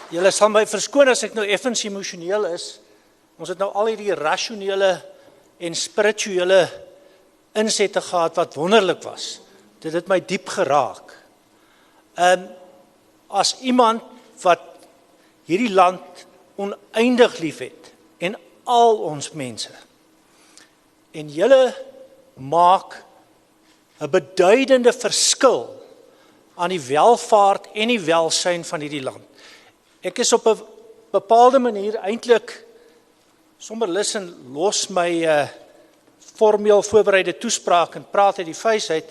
Julle sal my verskoon as ek nou effens emosioneel is. Ons het nou al hierdie rasionele en spirituele insette gehad wat wonderlik was. Dit het my diep geraak. As iemand wat hierdie land oneindig lief het en al ons mense. En julle maak 'n beduidende verskil aan die welvaart en die welsyn van hierdie land. Ek is op 'n bepaalde manier eintlik sommer lus en los my formeel voorbereide toespraak en praat uit die vuis uit,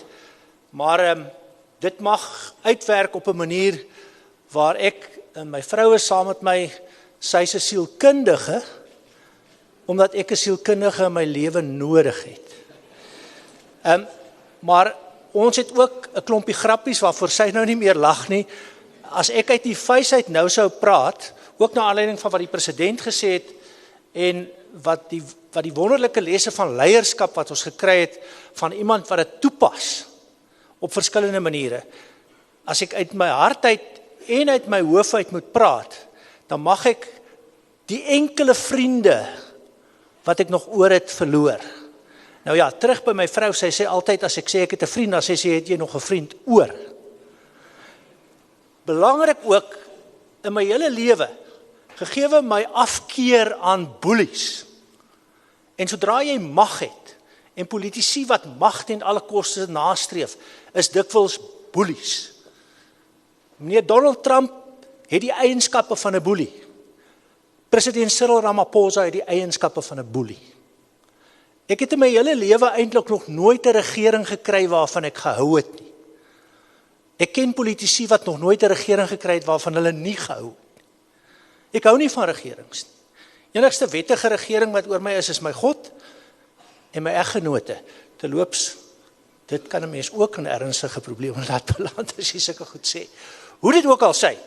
maar dit mag uitwerk op 'n manier waar ek en my vrou is saam met my, sy is 'n sielkundige, omdat ek 'n sielkundige in my lewe nodig het. Maar ons het ook 'n klompie grappies waarvoor sy nou nie meer lag nie. As ek uit die vuis uit nou sou praat, ook na aanleiding van wat die president gesê het en wat die wonderlike lesse van leierskap wat ons gekry het van iemand wat dit toepas op verskillende maniere. As ek uit my hart uit en uit my hoof uit moet praat, dan mag ek die enkele vriende wat ek nog oor het verloor. Nou ja, terug by my vrou, sy sê altyd as ek sê ek het 'n vriend, dan sê sy het jy nog 'n vriend oor. Belangrik ook in my hele lewe, gegee my afkeer aan boelies. En sodra jy mag het, en politici wat mag ten alle koste nastreef, is dikwels boelies. Meneer Donald Trump het die eienskappe van 'n boelie. President Cyril Ramaphosa het die eienskappe van 'n boelie. Ek het in my hele lewe eintlik nog nooit 'n regering gekry waarvan ek gehou het nie. Ek ken politici wat nog nooit 'n regering gekry het waarvan hulle nie gehou het. Ek hou nie van regerings nie. Enigste wettige regering wat oor my is my God en my eggenote. Terloops, dit kan 'n mens ook in ernstige probleme laat beland as jy sulke goed sê. Hoe dit ook al sê,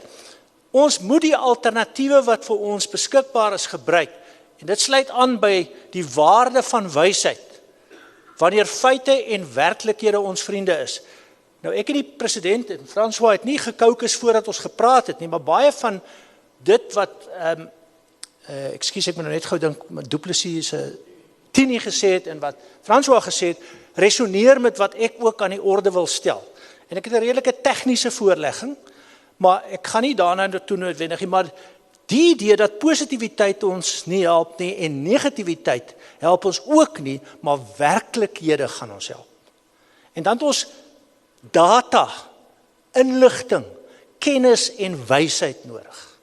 ons moet die alternatiewe wat vir ons beskikbaar is gebruik. En dit sluit aan by die waarde van wysheid, wanneer feite en werklikhede ons vriende is. Nou ek en die president en François het nie gekookus voordat ons gepraat het nie, maar baie van dit wat, ekskuus ek moet nou net gou dink, Du Plessis Tini gesê het en wat François gesê het, resoneer met wat ek ook aan die orde wil stel. En ek het 'n redelike tegniese voorlegging, maar ek gaan nie daarna toe noodwendig nie, maar die idee dat positiwiteit ons nie help nie en negativiteit help ons ook nie, maar werklikhede gaan ons help. En dan het ons data, inligting, kennis en wysheid nodig.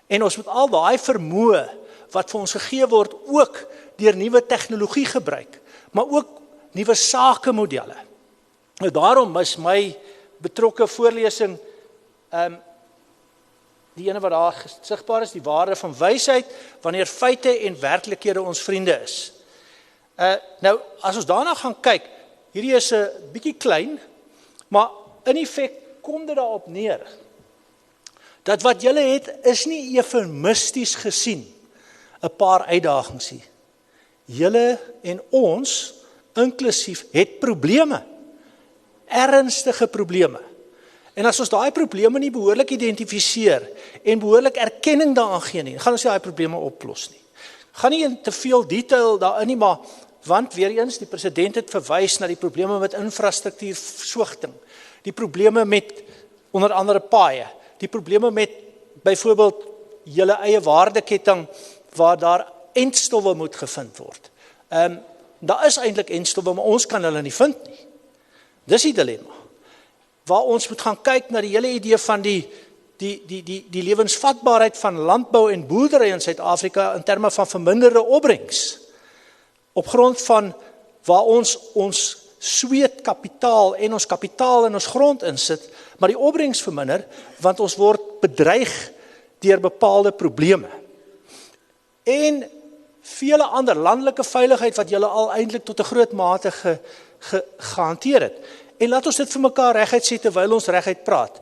En ons moet al daai vermoë wat vir ons gegee word ook deur nuwe tegnologie gebruik, maar ook nuwe sakemodelle. Nou daarom is my betrokke voorlesing die ene wat daar sigbaar is, die waarde van wysheid, wanneer feite en werklikhede ons vriende is. Nou, as ons daarna gaan kyk, hierdie is 'n bietjie klein, maar in effek kom dit daarop neer, dat wat julle het, is nie eufemisties gesien, 'n paar uitdagings nie. Julle en ons, inklusief, het probleme, ernstige probleme. En as ons daai probleme nie behoorlik identifiseer en behoorlik erkenning daaraan gee nie, gaan ons nie daai probleme oplos nie. Gaan nie in te veel detail daarin nie, maar want weer eens die president het verwys na die probleme met infrastruktuur swigting, die probleme met onder andere paaie, die probleme met byvoorbeeld julle eie waardeketting waar daar entstowwe moet gevind word. Daar is eintlik entstowwe, maar ons kan hulle nie vind nie. Dis die dilemma. Waar ons moet gaan kyk na die hele idee van die lewensvatbaarheid van landbou en boerdery in Suid-Afrika in terme van verminderde opbrengs. Op grond van waar ons sweet kapitaal en ons kapitaal in ons grond insit, maar die opbrengs verminder, want ons word bedreig deur bepaalde probleme. En vele ander landelike veiligheid wat julle al eintlik tot 'n groot mate gehanteer het. En laat ons dit vir mekaar reguit sê terwyl ons reguit praat.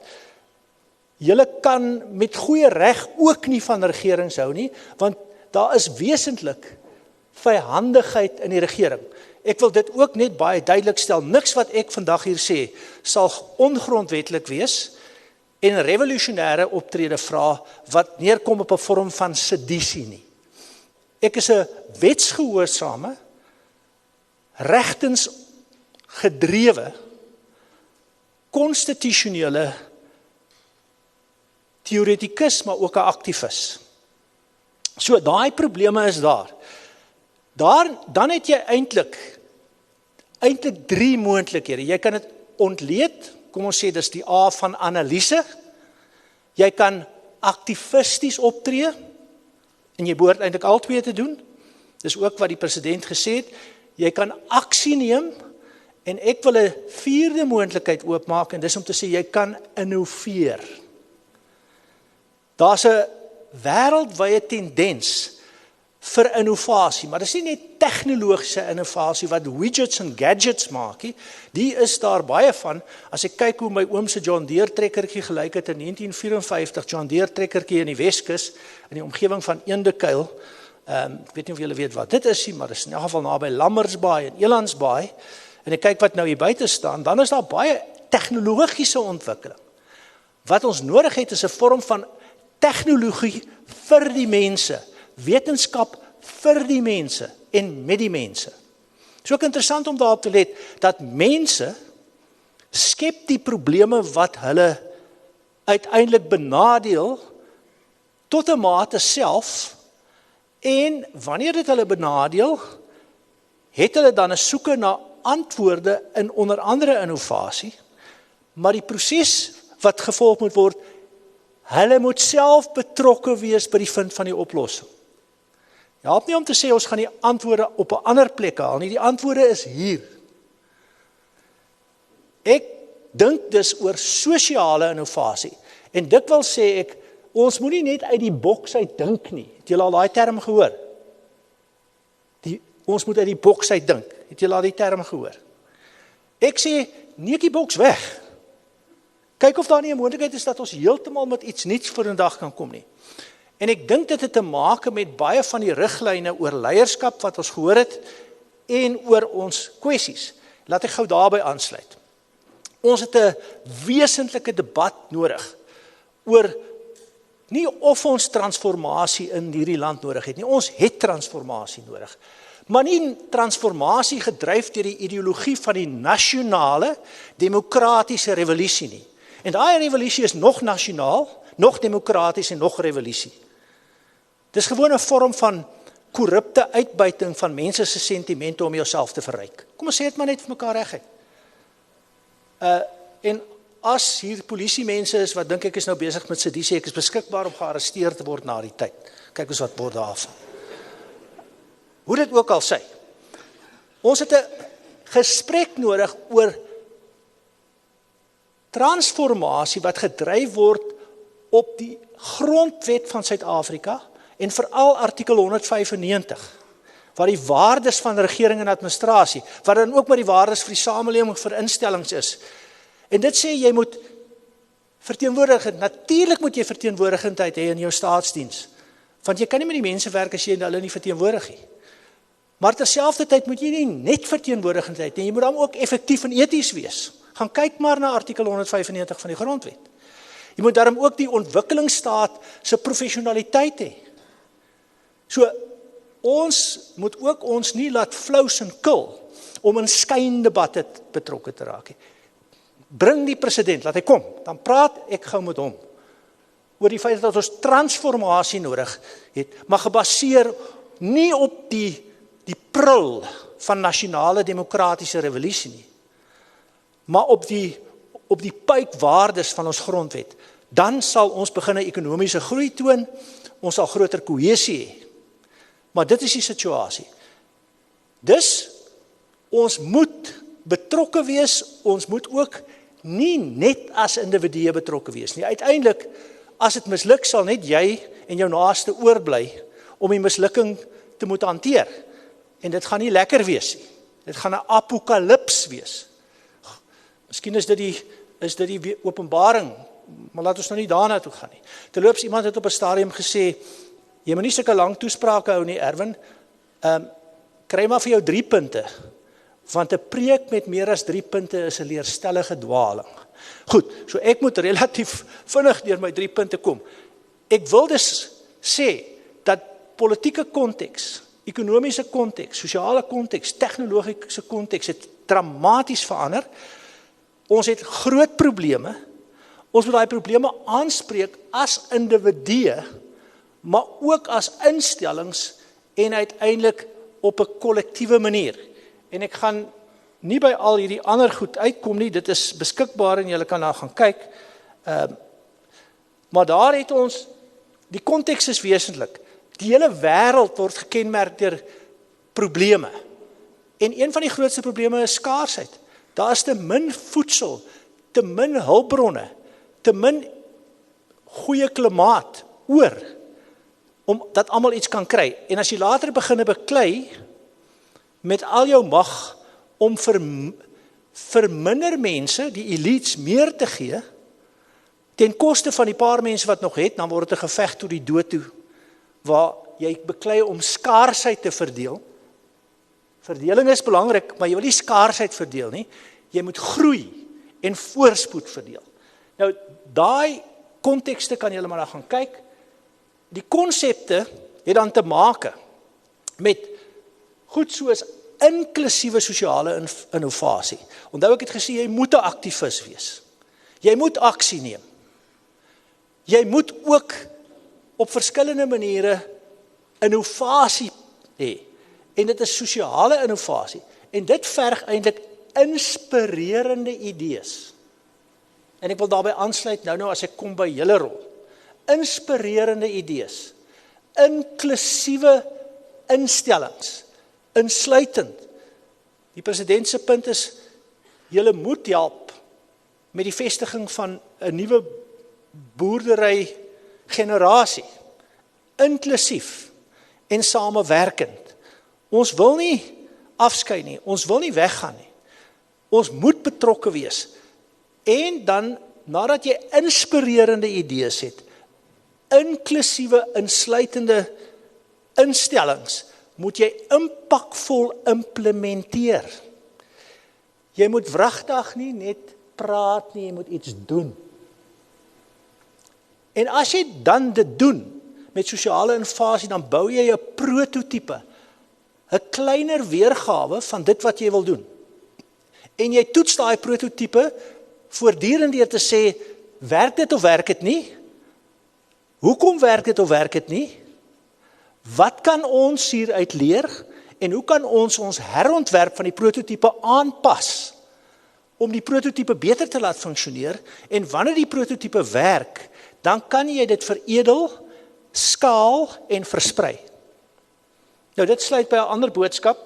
Julle kan met goeie reg ook nie van regerings hou nie, want daar is wesentlik vyhandigheid in die regering. Ek wil dit ook net baie duidelik stel. Niks wat ek vandag hier sê sal ongrondwetlik wees. en revolusionêre optrede vra wat neerkom op 'n vorm van sedisie nie. Ek is 'n wetsgehoorsame, regtens gedrewe, konstitusionele teoretikus, maar ook 'n aktivis. So, daai probleme is daar. Dan het jy eintlik 3 moontlikhede. Jy kan dit ontleed, kom ons sê dis die A van analise. Jy kan aktivisties optree, en jy behoort eintlik al twee te doen. Dis ook wat die president gesê het. Jy kan aksie neem, en ek wil 'n 4de moontlikheid oopmaak, en dis om te sê, jy kan innoveer. Daar's 'n wêreldwye tendens vir innovasie, maar dis nie net tegnologiese innovasie wat widgets en gadgets maak nie. Die is daar baie van. As ek kyk hoe my oom se John Deere trekkertjie gelyk het in 1954, John Deere trekkertjie in die Weskus, in die omgewing van Eendekuil. Ek weet nie of julle weet wat dit is nie, maar dit is in elk geval naby Lammersbaai en Elandsbaai. En ek kyk wat nou hier buite staan, dan is daar baie tegnologiese ontwikkeling. Wat ons nodig het is 'n vorm van tegnologie vir die mense, wetenskap vir die mense en met die mense. Het is ook interessant om daarop te let, dat mense skep die probleme wat hulle uiteindelik benadeel tot 'n mate self, en wanneer dit hulle benadeel, het hulle dan 'n soeke na antwoorde in onder andere innovasie, maar die proses wat gevolg moet word, hulle moet self betrokke wees by die vind van die oplossing. Jy help nie om te sê ons gaan die antwoorde op 'n ander plek haal nie, die antwoorde is hier. Ek dink dis oor sosiale innovasie, en dit wil sê ek, ons moet nie net uit die boks uit dink nie. Het julle al daai term gehoor? Ons moet uit die boks uit dink. Het julle al die term gehoor? Ek sê, neek die boks weg. Kyk of daar nie 'n moontlikheid is dat ons heeltemal met iets nuuts voor 'n dag kan kom nie. En ek dink dit het te maak met baie van die riglyne oor leierskap wat ons gehoor het, en oor ons kwessies. Laat ek gou daarby aansluit. Ons het 'n wesentlike debat nodig oor nie of ons transformasie in hierdie land nodig het nie. Ons het transformasie nodig. Maar nie transformasie gedryf deur die ideologie van die nasionale demokratiese revolusie nie. En daai revolusie is nog nasionaal, nog demokraties en nog revolusie. Dis gewoon 'n vorm van korrupte uitbuiting van mense se sentimente om jouself te verryk. Kom ons sê dit maar net vir mekaar reguit. En as hier polisiemense is wat dink ek is nou besig met sedisie, ek is beskikbaar om gearresteer te word na die tyd. Kyk ons wat word daarvan. Hoe dit ook al sê. Ons het 'n gesprek nodig oor transformasie wat gedryf word op die grondwet van Suid-Afrika en veral artikel 195, waar die waardes van regering en administrasie, wat dan ook maar die waardes vir die samelewing vir instellings is. En dit sê jy moet verteenwoordigend, natuurlik moet jy verteenwoordigendheid hê in jou staatsdiens, want jy kan nie met die mense werk as jy hulle nie verteenwoordig nie. Maar terselfdertyd moet jy nie net verteenwoordigendheid hê, jy moet dan ook effektief en eties wees. Gaan kyk maar na artikel 195 van die grondwet. Jy moet daarom ook die ontwikkelingsstaat se professionaliteit hê. So, ons moet ook ons nie laat flous en kil om in skyndebatte betrokke te raak. Bring die president, laat hy kom, dan praat ek gou met hom oor die feit dat ons transformasie nodig het, maar gebaseer nie op die prul van nasionale demokratiese revolusie nie, maar op die pypwaardes van ons grondwet. Dan sal ons begin 'n ekonomiese groei toon, ons sal groter kohesie hê. Maar dit is die situasie. Dus, ons moet betrokke wees, ons moet ook nie net as individue betrokke wees nie. Uiteindelik, as dit misluk, sal net jy en jou naaste oorbly om die mislukking te moet hanteer. En dit gaan nie lekker wees nie. Dit gaan 'n apokalips wees. Miskien is dit die openbaring, maar laat ons nou nie daarna toe gaan nie. Terloops, iemand het op 'n stadium gesê, jy moet nie sulke lang toesprake hou nie, Erwin. Kry maar vir jou 3 punte, want 'n preek met meer as 3 punte is 'n leerstellige dwaling. Goed, so ek moet relatief vinnig deur my 3 punte kom. Ek wil dus sê dat politieke konteks, ekonomiese konteks, sosiale konteks, tegnologiese konteks het dramaties verander. Ons het groot probleme. Ons moet daai probleme aanspreek as individue, maar ook as instellings en uiteindelik op 'n kollektiewe manier. En ek gaan nie by al hierdie ander goed uitkom nie, dit is beskikbaar en julle kan daar gaan kyk. Maar daar het ons, die konteks is wesentlik. Die hele wêreld word gekenmerk deur probleme. En een van die grootste probleme is skaarsheid. Daar is te min voedsel, te min hulpbronne, te min goeie klimaat oor, om dat almal iets kan kry. En as jy later begin beklei, met al jou mag, om vir minder mense, die elites, meer te gee, ten koste van die paar mense wat nog het, dan word dit 'n geveg tot die dood toe, waar jy beklei om skaarsheid te verdeel. Verdeling is belangrik, maar jy wil nie skaarsheid verdeel nie. Jy moet groei en voorspoed verdeel. Nou, daai kontekste kan julle maar daar gaan kyk. Die konsepte het dan te maak met goed soos inklusiewe sosiale innovasie. Onthou ek het gesê, jy moet 'n aktivis wees. Jy moet aksie neem. Jy moet ook op verskillende maniere innovasie hê. En dit is sosiale innovasie. En dit verg eintlik inspirerende idees. En ek wil daarbey aansluit nou as ek kom by julle rol. Inspirerende idees. Inklusiewe instellings. Insluitend. Die president se punt is, julle moet help met die vestiging van 'n nuwe boerdery generasie. Inklusief en samewerkend. Ons wil nie afskei nie, ons wil nie weggaan nie. Ons moet betrokke wees. En dan, nadat jy inspirerende idees het, inklusiewe, insluitende instellings, moet jy impakvol implementeer. Jy moet wragtig nie net praat nie, jy moet iets doen. En as jy dan dit doen, met sosiale innovasie, dan bou jy 'n prototipe, 'n kleiner weergawe van dit wat jy wil doen. En jy toets daai prototipe voortdurend deur te sê, werk dit of werk dit nie? Hoekom werk dit of werk dit nie? Wat kan ons hieruit leer? En hoe kan ons herontwerp van die prototipe aanpas om die prototipe beter te laat funksioneer? En wanneer die prototipe werk, dan kan jy dit veredel, skaal en versprei. Nou dit sluit by 'n ander boodskap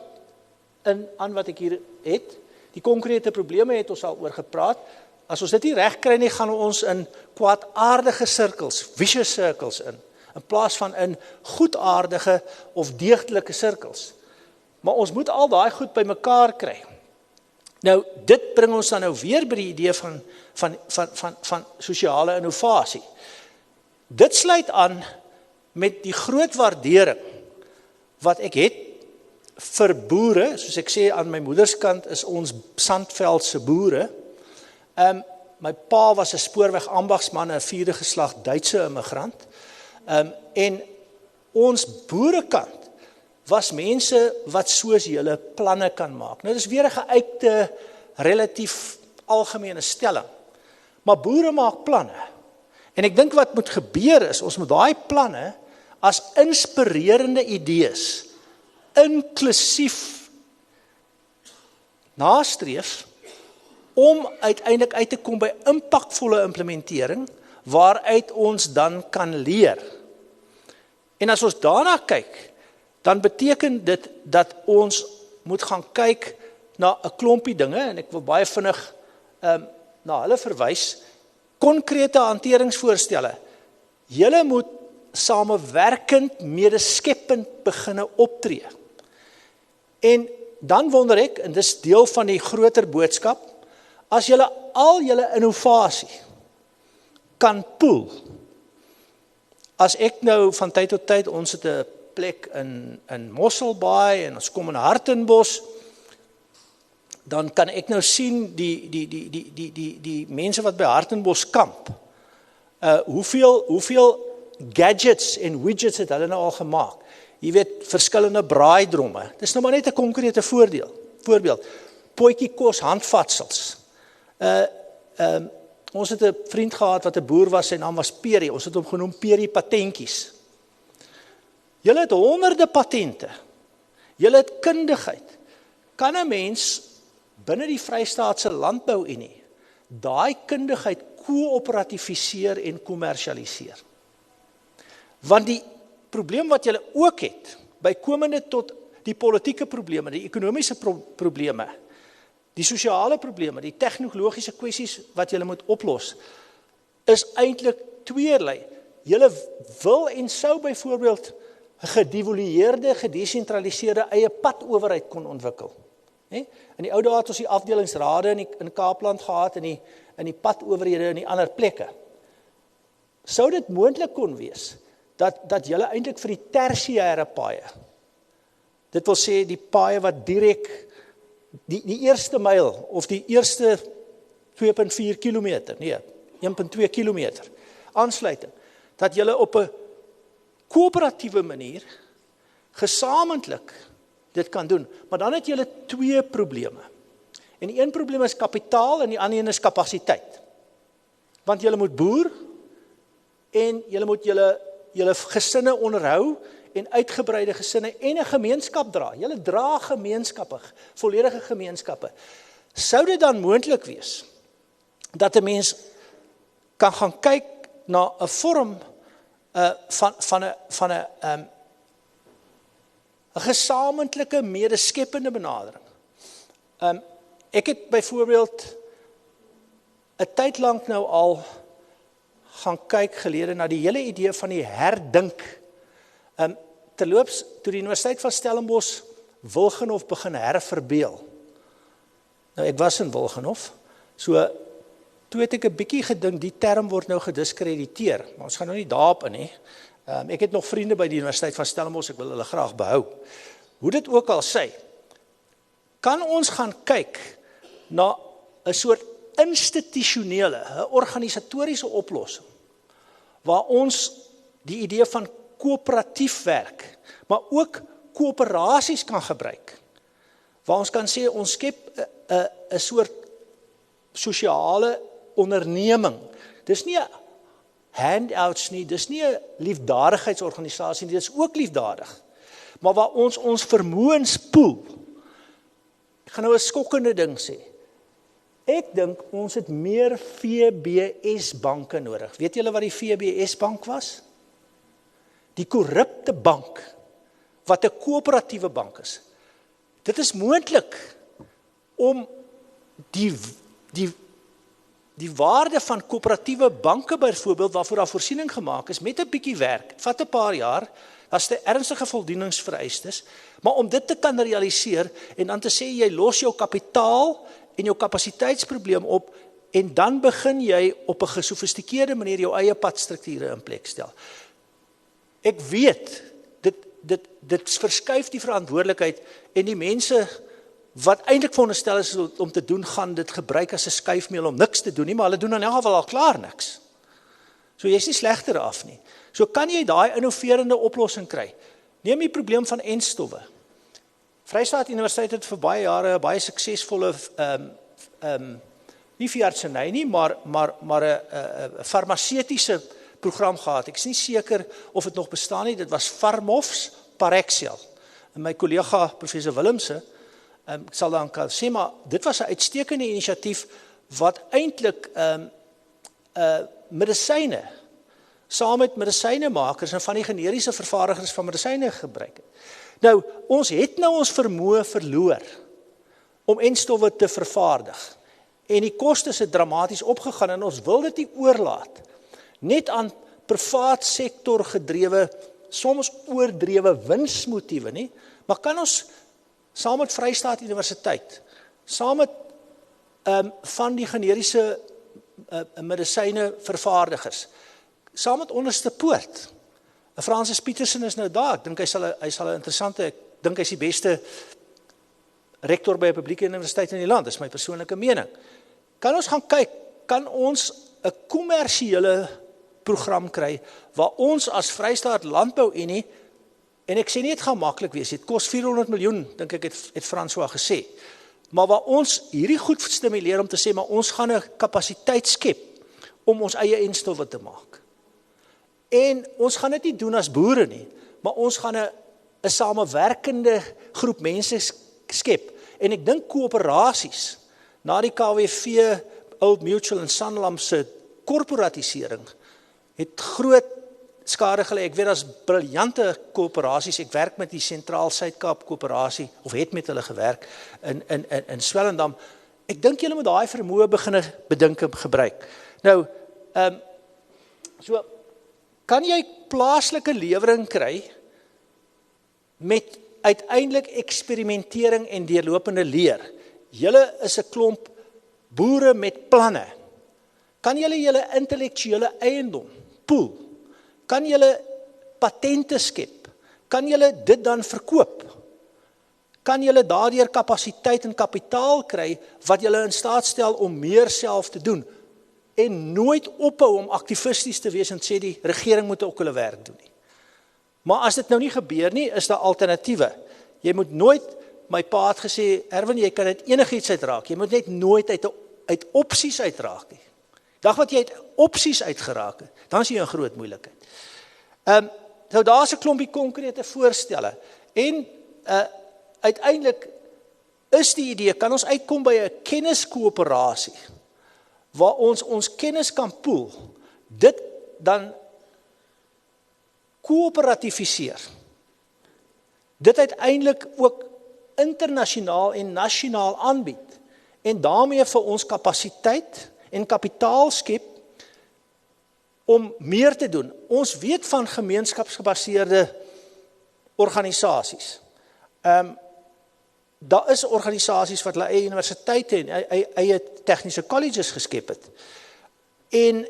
aan wat ek hier het. Die konkrete probleme het ons al oor gepraat. As ons dit nie reg kry nie, gaan ons in kwaadaardige sirkels, vicious circles in plaas van in goedaardige of deugdelike sirkels. Maar ons moet al daai goed bymekaar kry. Nou dit bring ons dan nou weer by die idee van sosiale innovasie. Dit sluit aan met die groot waardering wat ek het vir boere, soos ek sê aan my moederskant is ons Sandveldse boere. My pa was 'n spoorweg ambagsman, 'n 4de geslag Duitse immigrant. En ons boerekant was mense wat soos julle planne kan maak. Nou dis weer 'n geuite, relatief algemene stelling. Maar boere maak planne. En ek dink wat moet gebeur is, ons moet daai planne as inspirerende idees, inklusief nastreef, om uiteindelik uit te kom by impakvolle implementering, waaruit ons dan kan leer. En as ons daarna kyk, dan beteken dit dat ons moet gaan kyk na 'n klompie dinge, en ek wil baie vinnig na hulle verwys, konkrete hanteringsvoorstelle. Julle moet samewerkend, medeskepend beginne optree. En dan wonder ek, en dis deel van die groter boodskap, as julle al julle innovasie kan pool. As ek nou van tyd tot tyd, ons het 'n plek in Mosselbaai en ons kom in Hartenbos, dan kan ek nou sien die mense wat by Hartenbos kamp, hoeveel gadgets en widgets het hulle nou al gemaak. Jy weet, verskillende braaidromme. Dis nou maar net 'n konkrete voorbeeld. Potjie kos handvatsels. Ons het 'n vriend gehad wat 'n boer was, sy naam was Peri. Ons het hom genoem Peri Patentjies. Julle het honderde patente. Julle het kundigheid. Kan 'n mens binne die Vrystaatse Landbou-Unie daai kundigheid koöperatifiseer en kommersialiseer? Want die probleem wat julle ook het, bykomende tot die politieke probleme, die ekonomiese probleme, die sosiale probleme, die tegnologiese kwessies wat julle moet oplos, is eintlik tweelei. Julle wil en sou byvoorbeeld 'n gedevolueerde, gedesentraliseerde eie padowerheid kon ontwikkel. In die ou dae het ons die afdelingsrade in Kaapland gehad, in die padowerhede in die ander plekke. Sou dit moontlik kon wees dat julle eintlik vir die tersiêre paaie, dit wil sê die paaie wat direk die eerste myl of die eerste 2.4 kilometer, nee, 1.2 kilometer aansluiting, dat julle op 'n koöperatiewe manier gesamentlik dit kan doen. Maar dan het julle twee probleme. En die een probleem is kapitaal en die ander een is kapasiteit. Want julle moet boer en julle moet julle gesinne onderhou en uitgebreide gesinne en 'n gemeenskap dra. Julle dra gemeenskappe, volledige gemeenskappe. Sou dit dan moontlik wees dat 'n mens kan gaan kyk na 'n vorm van 'n gesamentlike medeskeppende benadering. Ek het byvoorbeeld 'n tyd lank nou al gaan kyk gelede na die hele idee van die herdink. Terloops, toe die Universiteit van Stellenbosch Wilgenhof begin herverbeel. Nou, ek was in Wilgenhof, so toe het ek 'n bietjie gedink, die term word nou gediskrediteer, maar ons gaan nou nie daarop in nie. Ek het nog vriende by die Universiteit van Stellenbosch, ek wil hulle graag behou. Hoe dit ook al sê, kan ons gaan kyk na 'n soort institusionele, 'n organisatoriese oplossing, waar ons die idee van koöperatief werk, maar ook koöperasies kan gebruik, waar ons kan sê, ons skep 'n soort sosiale onderneming. Dis nie 'n handouts nie, dis nie 'n liefdadigheidsorganisasie nie, dis ook liefdadig, maar waar ons vermoëns pool. Ek gaan nou 'n skokkende ding sê. Ek dink ons het meer FBS banke nodig. Weet julle wat die FBS bank was? Die korrupte bank, wat 'n koöperatiewe bank is. Dit is moontlik om die waarde van koöperatiewe banke byvoorbeeld, waarvoor daar voorsiening gemaak is, met 'n bietjie werk, het vat 'n paar jaar, as dit ernstige voldoeningsvereistes, maar om dit te kan realiseer, en dan te sê, jy los jou kapitaal en jou kapasiteitsprobleem op, en dan begin jy op 'n gesofistikeerde manier jou eie padstrukture in plek stel. Ek weet, dit verskuif die verantwoordelikheid, en die mense wat eintlik veronderstel is om te doen, gaan dit gebruik as 'n skuifmeel om niks te doen nie, maar hulle doen in elk geval al klaar niks. So jy is nie slegter af nie. So kan jy daai innoverende oplossing kry. Neem die probleem van enstowwe. Vrystaat Universiteit het vir baie jare 'n baie suksesvolle nie veeartseny nie, maar 'n farmaseutiese program gehad. Ek is nie seker of dit nog bestaan nie. Dit was Pharmofs Parexel. En my kollega professor Willemse, ek sal dan kan sê, maar dit was 'n uitstekende inisiatief wat eintlik medisyne saam met medisynemakers en van die generiese vervaardigers van medisyne gebruik het. Nou, ons het nou ons vermoë verloor om enstowwe te vervaardig. En die kostes het dramaties opgegaan en ons wil dit nie oorlaat net aan privaat sektor gedrewe, soms oordrewe winsmotiewe nie, maar kan ons saam met Vrystaat Universiteit, saam met van die generiese medisyne vervaardigers, saam met Onderste Poort. Francis Petersen is nou daar, ek dink hy sal 'n interessante, ek dink hy is die beste rektor by 'n publieke universiteit in die land, dis my persoonlike mening. Kan ons gaan kyk, kan ons 'n kommersiële program kry, waar ons as Vrystaat Landbou-Unie, en ek sê nie, het gaan maklik wees, het kos 400 miljoen, dink ek het François gesê, maar waar ons hierdie goed stimuleer om te sê, maar ons gaan 'n kapasiteit skep, om ons eie enstowwe te maak. En ons gaan dit nie doen as boere nie, maar ons gaan 'n samewerkende groep mense skep. En ek dink koöperasies, na die KWV, Old Mutual en Sanlam se korporatisering, het groot skade gelei. Ek weet as briljante koöperasies, ek werk met die Sentraal Suid-Kaap koöperasie, of het met hulle gewerk, in Swellendam. Ek dink julle moet daai vermoë begin bedink en gebruik. Nou, so, kan jy plaaslike lewering kry, met uiteindelik eksperimentering en deurlopende leer. Julle is 'n klomp boere met planne. Kan julle intellektuele eiendom pool? Kan julle patente skep? Kan julle dit dan verkoop? Kan julle daardeur kapasiteit en kapitaal kry, wat julle in staat stel om meer self te doen? En nooit ophou om aktivisties te wees en sê die regering moet ook hulle werk doen nie. Maar as dit nou nie gebeur nie, is daar alternatiewe. Jy moet nooit, my pa het gesê, Erwin, jy kan uit enigiets uitraak. Jy moet net nooit uit opsies uitraak nie. Dag wat jy uit opsies uitgeraak het, dan is jy 'n groot moeilikheid. Nou daar's 'n klompie konkrete voorstelle. En uiteindelik is die idee, kan ons uitkom by 'n kenniskoöperasie, waar ons kennis kan pool, dit dan koöperatifiseer. Dit uiteindelik ook internasionaal en nasionaal aanbied, en daarmee vir ons kapasiteit en kapitaal skep, om meer te doen. Ons weet van gemeenskapsgebaseerde organisasies. Daar is organisasies wat hulle eie universiteite en eie tegniese colleges geskep het. En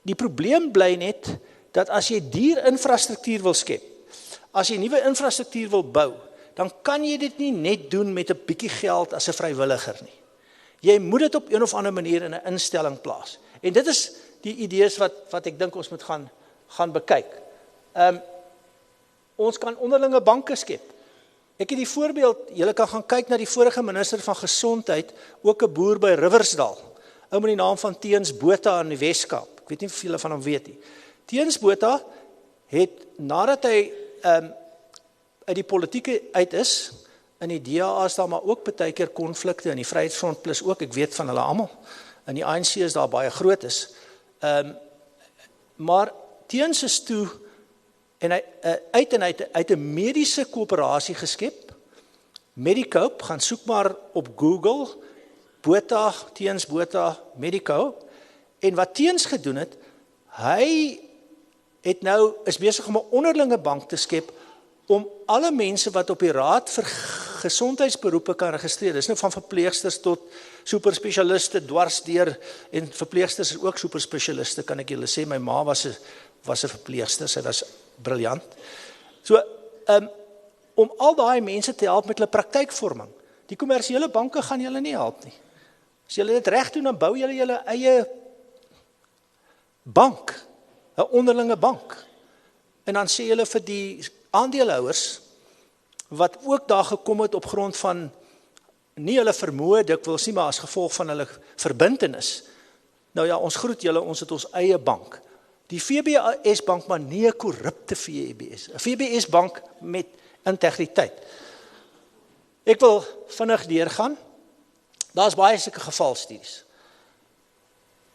die probleem bly net, dat as jy duur infrastruktuur wil skep, as jy nuwe infrastruktuur wil bou, dan kan jy dit nie net doen met 'n bietjie geld as 'n vrywilliger nie. Jy moet dit op een of ander manier in 'n instelling plaas. En dit is die idees wat ek dink ons moet gaan bekyk. Ons kan onderlinge banke skep. Ek het die voorbeeld, julle kan gaan kyk na die vorige minister van Gesondheid, ook 'n boer by Riversdal, ou met die naam van Teens Botha in die Weskaap. Ek weet nie of julle van hom weet nie. Teens Botha het, nadat hy uit die politieke uit is, in die DA is daar maar ook baie keer konflikte, in die Vryheidsfront plus ook, ek weet van hulle almal, in die ANC is daar baie groot is, maar Teens is toe, en hy uit 'n mediese koöperasie geskep, Medicope, gaan soek maar op Google, Botha, Teens Botha, Medicope, en wat Teens gedoen het, hy het nou, is besig om 'n onderlinge bank te skep, om alle mense wat op die Raad vir Gesondheidsberoepe kan registreer, dis nou van verpleegsters tot superspesialiste, dwarsdeur, en verpleegsters is ook superspesialiste, kan ek julle sê, my ma was 'n verpleegster, sy was briljant. So, om al daai mense te help met hulle praktykvorming, die kommersiële banke gaan julle nie help nie. As julle dit reg doen, dan bou julle julle eie bank, 'n onderlinge bank, en dan sê julle vir die aandeelhouers, wat ook daar gekom het op grond van, nie hulle vermoë dikwels nie, maar as gevolg van hulle verbintenis, nou ja, ons groet julle, ons het ons eie bank. Die VBS bank, maar nie 'n korrupte VBS, 'n VBS bank met integriteit. Ek wil vinnig deurgaan, daar's baie sulke gevalstudies.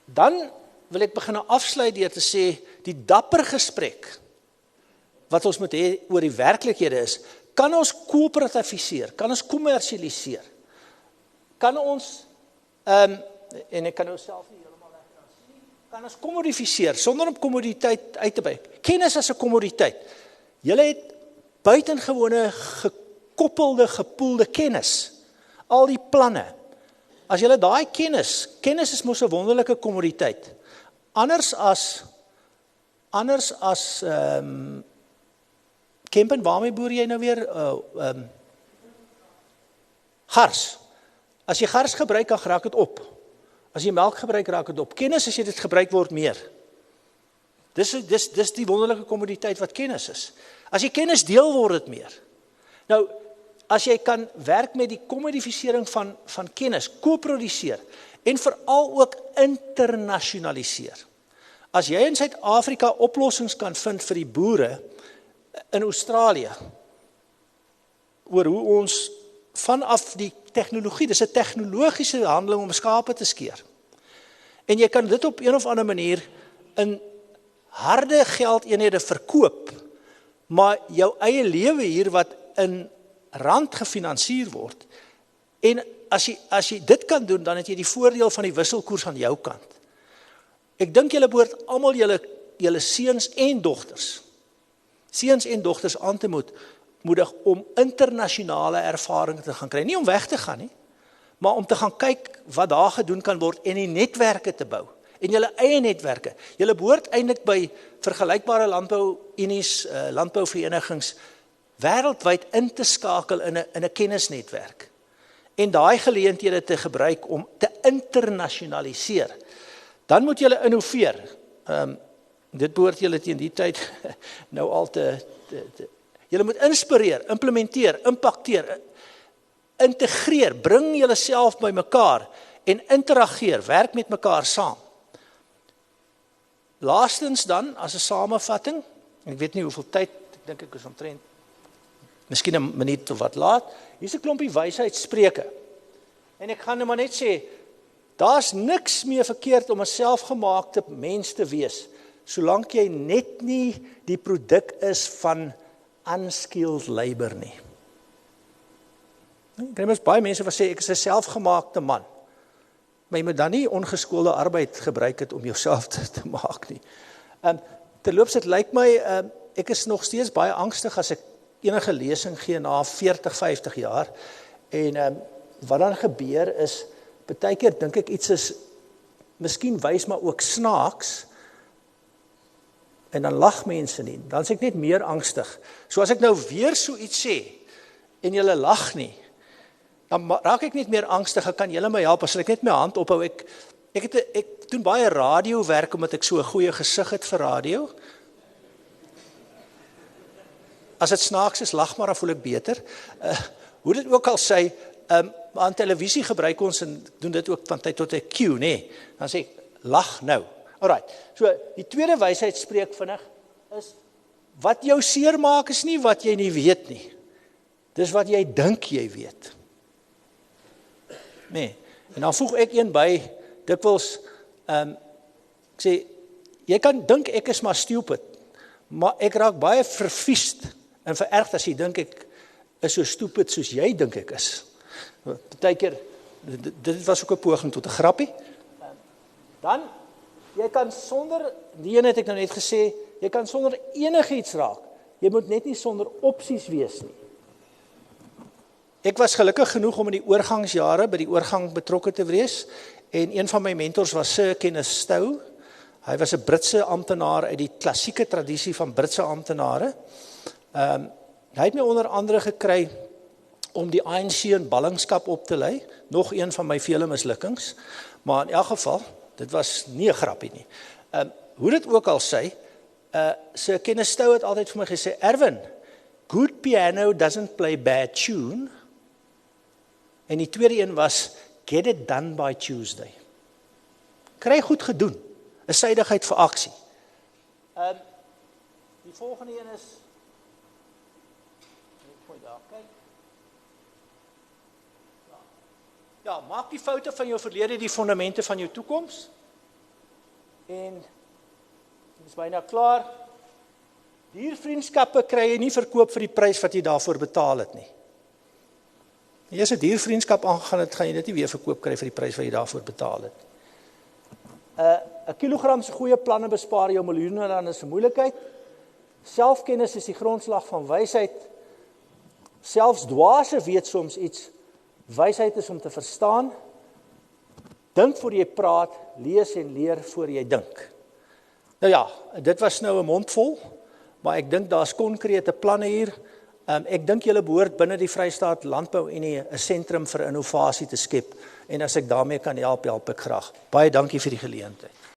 Dan wil ek begin afsluit deur te sê, die dapper gesprek, wat ons moet hê oor die werklikhede is, kan ons koöperatifiseer, kan ons kommersialiseer, kan ons, en ek kan nou self nie helemaal lekker sien, kan ons kommodifiseer, sonder om kommoditeit uit te byk. Kennis as 'n kommoditeit. Julle het buitengewone gekoppelde, gepoelde kennis, al die planne. As julle daai kennis is mos 'n wonderlike kommoditeit. Anders as Kempen, waarmee boer jy nou weer? Gars. As jy gars gebruik, dan raak dit op. As jy melk gebruik, raak dit op. Kennis, as jy dit gebruik, word meer. Dis die wonderlike kommoditeit wat kennis is. As jy kennis deel, word dit meer. Nou, as jy kan werk met die kommodifisering van kennis, co-produseer, en veral ook internasionaliseer. As jy in Suid-Afrika oplossings kan vind vir die boere in Australië, oor hoe ons vanaf die tegnologie, dis 'n tegnologiese handeling om skape te skeer. En jy kan dit op een of ander manier in harde geldeenhede verkoop, maar jou eie lewe hier wat in rand gefinansier word. En as jy dit kan doen, dan het jy die voordeel van die wisselkoers aan jou kant. Ek dink julle behoort almal julle seuns en dogters aan te moedig om internasionale ervaring te gaan kry. Nie om weg te gaan nie, maar om te gaan kyk wat daar gedoen kan word en die netwerke te bou. En julle eie netwerke. Julle behoort eintlik by vergelykbare landbouunies, landbouverenigings wêreldwyd in te skakel in 'n kennisnetwerk. En daai geleenthede te gebruik om te internasionaliseer. Dan moet julle innoveer. Dit behoort julle teen die tyd nou al julle moet inspireer, implementeer, impakteer, integreer, bring julle self by mekaar en interageer, werk met mekaar saam. Laastens dan, as 'n samevatting, ek weet nie hoeveel tyd, ek dink ek is omtrent, miskien 'n minuut of wat laat, hier is 'n klompie wysheidsspreuke. En ek gaan nou maar net sê, daar's niks meer verkeerd om 'n selfgemaakte mens te wees, solank jy net nie die produk is van unskilled labor nie. Ek kry mos baie mense wat sê, ek is 'n selfgemaakte man. Maar jy moet dan nie ongeskoolde arbeid gebruik het om jouself te maak nie. Terloops, dit lyk my, ek is nog steeds baie angstig as ek enige lesing gee na 40, 50 jaar. En wat dan gebeur is, baie keer dink ek iets is, miskien wys maar ook snaaks, en dan lag mense nie, dan is ek net meer angstig. So as ek nou weer so iets sê, en julle lag nie, dan raak ek net meer angstig, kan julle my help, as ek net my hand ophou, ek doen baie radiowerk, omdat ek so 'n goeie gesig het vir radio. As dit snaaks is, lag maar, dan voel ek beter. Hoe dit ook al sê, aan televisie gebruik ons, en doen dit ook van tyd tot tyd cue, nee, dan sê ek, lag nou. Alright, so die tweede wysheidsspreuk vinnig is, wat jou seer maak is nie wat jy nie weet nie. Dis wat jy dink jy weet. Nee, en dan voeg ek een by, dikwels, ek sê, jy kan dink ek is maar stupid, maar ek raak baie verviest en verergd as jy dink ek is so stupid soos jy dink ek is. Partykeer, dit was ook 'n poging tot 'n grappie. Dan, jy kan sonder, die een het ek nou net gesê, jy kan sonder enigiets raak. Jy moet net nie sonder opsies wees nie. Ek was gelukkig genoeg om in die oorgangsjare by die oorgang betrokke te wees, en een van my mentors was Sir Kenneth Stowe. Hy was 'n Britse amptenaar uit die klassieke tradisie van Britse amptenare. Hy het my onder andere gekry om die ANC in ballingskap op te lei, nog een van my vele mislukkings, maar in elk geval, dit was nie 'n grappie nie. Hoe dit ook al sê, Sir Kenneth Stowe het altyd vir my gesê, Erwin, good piano doesn't play bad tune. En die tweede een was, get it done by Tuesday. Kry goed gedoen, 'n suidigheid vir aksie. Die volgende een is, ja, maak die foute van jou verlede die fondamente van jou toekoms. En dit is byna klaar. Diervriendskappe kry jy nie verkoop vir die prys wat jy daarvoor betaal het nie. As jy 'n diervriendskap aangegaan het, gaan jy dit nie weer verkoop kry vir die prys wat jy daarvoor betaal het. 'n kilogram se goeie planne bespaar jou miljoene rande se moeilikheid. Selfkennis is die grondslag van wysheid. Selfs dwaase weet soms iets. Wysheid is om te verstaan. Dink voor jy praat, lees en leer voor jy dink. Nou ja, dit was nou 'n mondvol, maar ek dink daar's konkrete planne hier. Ek dink julle behoort binne die Vrystaat Landbou-Unie 'n sentrum vir innovasie te skep, en as ek daarmee kan help, help ek graag. Baie dankie vir die geleentheid.